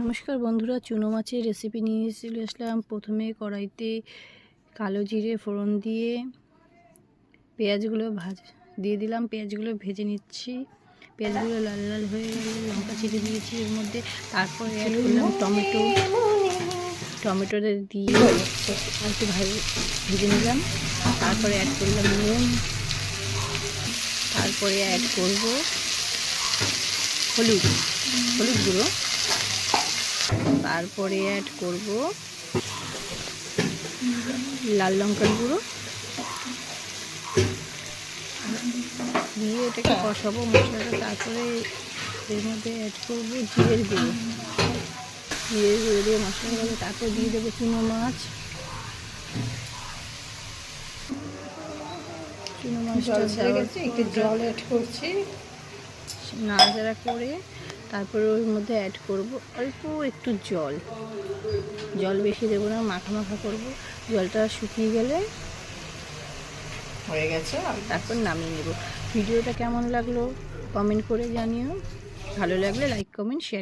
নমস্কার বন্ধুরা, চুনো মাছের রেসিপি নিয়ে চলে আসলাম। প্রথমে কড়াইতে কালো জিরে ফোড়ন দিয়ে পেঁয়াজগুলো দিয়ে দিলাম। পেঁয়াজগুলো ভেজে নিচ্ছি। পেঁয়াজগুলো লাল লাল হয়ে গেলে লঙ্কা চিড়ে দিয়েছি এর মধ্যে। তারপরে অ্যাড করলাম টমেটো দিয়ে একটু ভেজে নিলাম। তারপরে অ্যাড করলাম নুন। তারপরে অ্যাড করব হলুদ গুঁড়ো। তারপরে অ্যাড করব লাল লঙ্কার গুঁড়ো দিয়ে এটাকে কষাবো মশলাটা। তারপরে এর মধ্যে অ্যাড করব জিরের গুঁড়ো দিয়ে মশলা হবে। তারপর দিয়ে দেবো চুনো মাছটা একটু জল অ্যাড করছি, নাড়াচাড়া করে তারপরে ওর মধ্যে অ্যাড করব অল্প একটু জল বেশি দেবো না, মাখা মাখা করব। জলটা শুকিয়ে গেলে হয়ে গেছে। তারপর নামিয়ে নেব। ভিডিওটা কেমন লাগলো কমেন্ট করে জানিও। ভালো লাগলে লাইক কমেন্ট শেয়ার।